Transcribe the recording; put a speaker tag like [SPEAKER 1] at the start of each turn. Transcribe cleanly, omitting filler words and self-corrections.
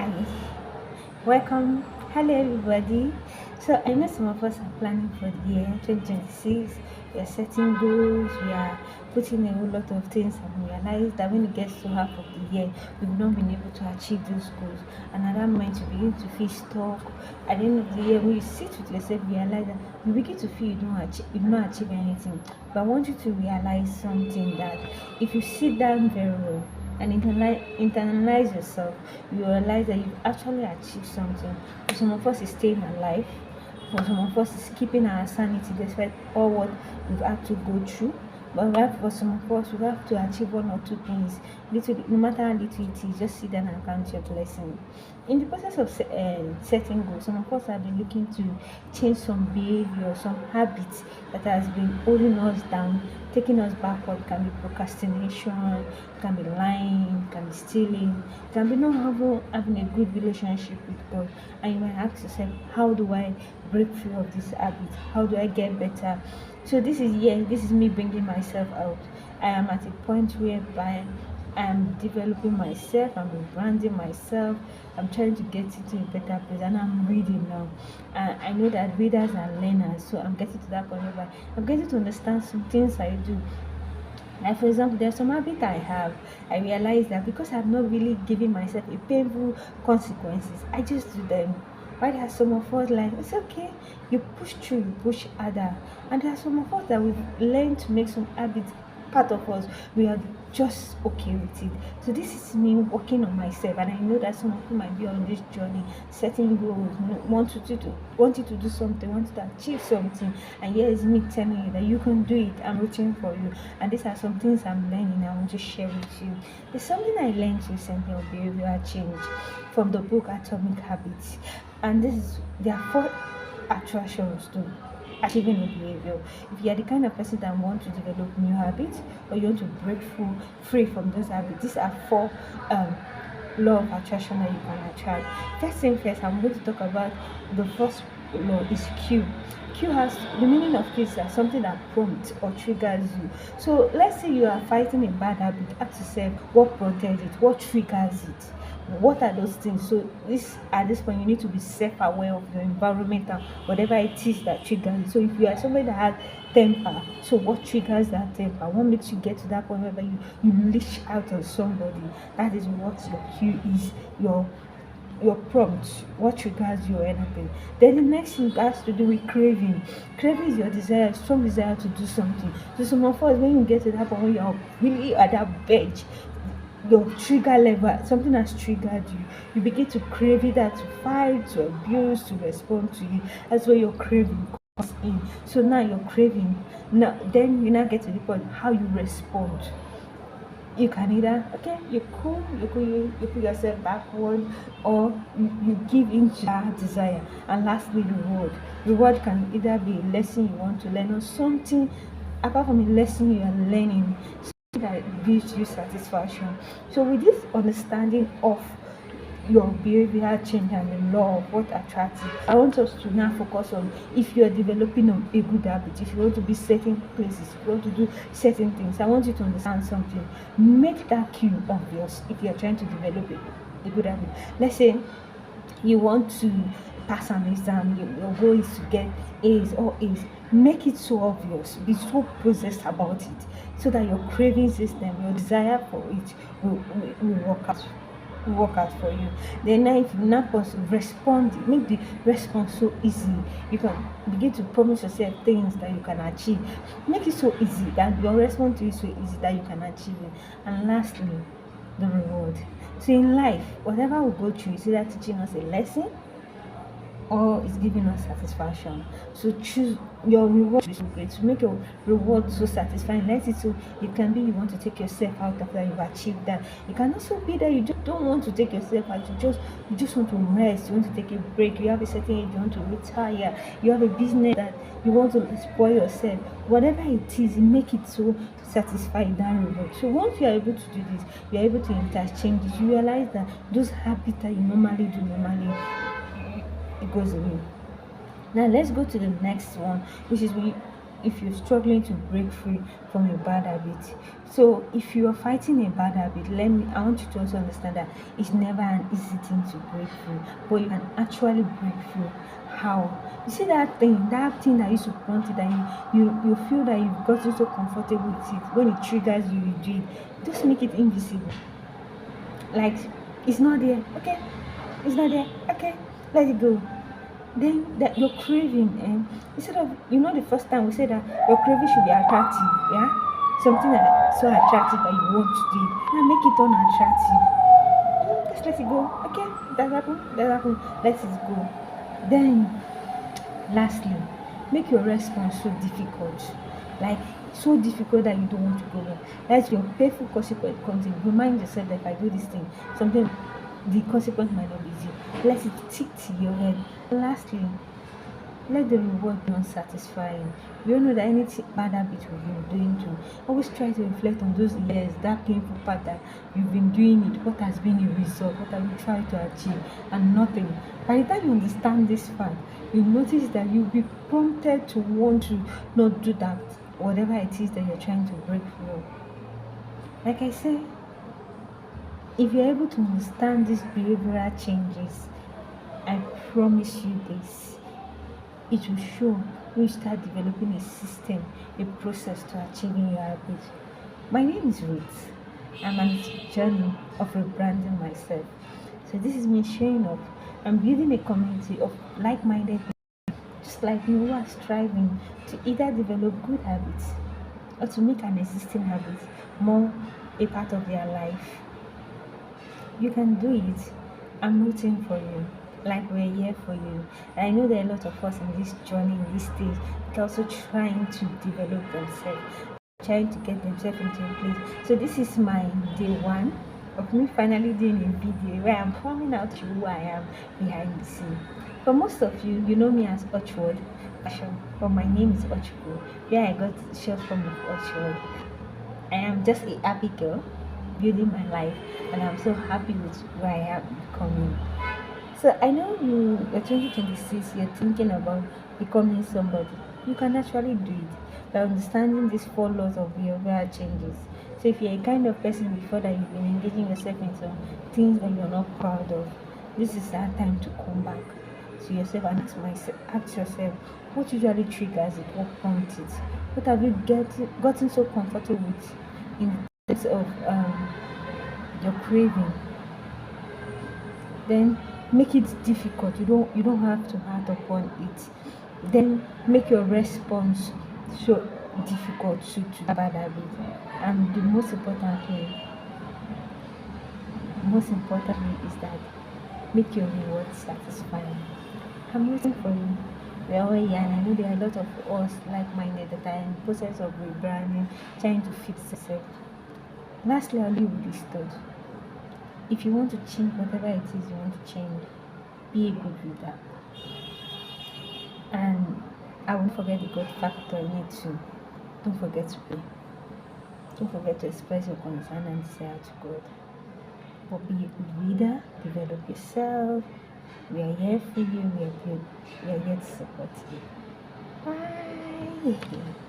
[SPEAKER 1] Hi, welcome. Hello, everybody. So, I know some of us are planning for the year 2026. We are setting goals, we are putting a whole lot of things, and we realize that when it gets to half of the year, we've not been able to achieve those goals. And at that moment, you begin to feel stuck. At the end of the year, when you sit with yourself, you realize that you begin to feel you've not achieved anything. But I want you to realize something that if you sit down very well, and internalize yourself, you realize that you've actually achieved something. For some of us, it's staying alive. For some of us, it's keeping our sanity despite all what we've had to go through. But for some of us, we have to achieve one or two things. Little, no matter how little it is, just sit down and count your blessing. In the process of setting goals, some of us have been looking to change some behavior, some habits that has been holding us down, taking us backward. It can be procrastination, it can be lying, it can be stealing, it can be not having a good relationship with God. And you might ask yourself, how do I break free of this habit? How do I get better? So this is me bringing myself out. I am at a point whereby I'm developing myself, I'm rebranding myself, I'm trying to get into a better place, and I'm reading now. And I know that readers are learners, so I'm getting to that point whereby I'm getting to understand some things I do. Like for example, there's some habit I have. I realize that because I've not really given myself a painful consequences, I just do them. Why there are some of us like it's okay, you push through, you push harder, and there are some of us that we've learned to make some habits part of us. We are just okay with it. So this is me working on myself, and I know that some of you might be on this journey, setting goals, want you to do something, want you to achieve something, and here is me telling you that you can do it. I'm rooting for you, and these are some things I'm learning. I want to share with you. There's something I learned recently on behavioral change from the book Atomic Habits, and there are four attractions to achieving a behavior. If you are the kind of person that want to develop new habits, or you want to break free from those habits, these are four law of attraction that you can attract. First thing first, I'm going to talk about the first law is cue. Cue has the meaning of cue is something that prompts or triggers you. So let's say you are fighting a bad habit. Ask yourself what prompted it, what triggers it, what are those things. So this at this point you need to be self-aware of your environment and whatever it is that triggers it. So if you are somebody that has temper, so what triggers that temper, what makes you get to that point where you leash out on somebody, that is what your cue is, your prompt, what triggers you or anything. Then the next thing has to do with craving. Craving is your desire, strong desire to do something. So some of us, when you get to that point where you're really at that edge, your trigger level, something has triggered you, you begin to crave it, that to fight, to abuse, to respond to you. That's where your craving comes in. So now you're craving, now then you now get to the point how you respond. You can either you put yourself backward, or you give in to that desire. And lastly, reward can either be a lesson you want to learn, or something apart from a lesson you are learning, that gives you satisfaction. So with this understanding of your behavior change and the law of what attracts it, I want us to now focus on if you are developing a good habit, if you want to be certain places, if you want to do certain things. I want you to understand something. Make that cue obvious if you are trying to develop a good habit. Let's say you want to pass an exam, your goal is to get A's or A's. Make it so obvious, be so possessed about it, so that your craving system, your desire for it will work out for you. Then now if you not respond, make the response so easy. You can begin to promise yourself things that you can achieve. Make it so easy that your response to it is so easy that you can achieve it. And lastly, the reward. So in life, whatever we go through is either teaching us a lesson or it's giving us satisfaction. So choose your reward is so great. To make your reward so satisfying, let it so it can be you want to take yourself out after you've achieved that. It can also be that you just don't want to take yourself out, you just want to rest, you want to take a break, you have a certain age, you want to retire, you have a business that you want to spoil yourself. Whatever it is, make it so satisfying that reward. So once you are able to do this, you are able to interchange it, you realize that those habits that you normally do it goes away. Now let's go to the next one, which is if you're struggling to break free from a bad habit. So if you are fighting a bad habit, I want you to also understand that it's never an easy thing to break free, but you can actually break free. How? You see that thing that used to prompt it, that you feel that you've gotten so comfortable with it. When it triggers you, you do it. Just make it invisible. Like, it's not there. Okay, it's not there. Okay, let it go. Then that your craving, and instead of, the first time we said that your craving should be attractive, yeah, something that so attractive that you want to do it. Now make it unattractive. Just let it go. Okay, that happened, let it go. Then lastly, make your response so difficult, like so difficult that you don't want to go on. That's your painful consequence comes in. Remind yourself that if I do this thing, something, the consequence might not be easy. Let it stick to your head. Lastly, let the reward be unsatisfying. You all know that any bad habit we've been doing to always try to reflect on those years, that painful part that you've been doing it, what has been the result, what have you tried to achieve, and nothing. By the time you understand this fact, you notice that you'll be prompted to want to not do that, whatever it is that you're trying to break through. Like I say, if you're able to understand these behavioral changes, I promise you this, it will show when you start developing a system, a process to achieving your habit. My name is Ruth. I'm on this journey of rebranding myself. So this is me showing up. I'm building a community of like-minded people, just like me, who are striving to either develop good habits or to make an existing habit more a part of their life. You can do it. I'm rooting for you. Like, we're here for you. And I know there are a lot of us in this journey, in this stage, that are also trying to develop themselves, trying to get themselves into a place. So this is my day one of me finally doing a video where I'm coming out to who I am behind the scene. For most of you, you know me as Ochword Fashion, but my name is Ochko, where I got short from Ochword. I am just a happy girl building my life, and I'm so happy with where I am becoming. So I know you're 2026, you're thinking about becoming somebody. You can actually do it by understanding these four laws of behavioral changes. So if you're a kind of person before that you've been engaging yourself in some things that you're not proud of, this is our time to come back to yourself and ask yourself, what usually triggers it, what prompts it, what have you gotten so comfortable with in terms of your craving. Then make it difficult. You don't have to hard upon it. Then make your response so difficult to bad habit. And the most importantly is that make your reward satisfying. I'm waiting for you. We're all here, and I know there are a lot of us like-minded that are in the process of rebranding, trying to fix themselves. Lastly, I'll leave with this thought. If you want to change whatever it is you want to change, be a good leader. And I won't forget the God factor in it too. Don't forget to pray. Don't forget to express your concern and desire to God. But be a good leader, develop yourself. We are here for you, we are here to support you. Bye.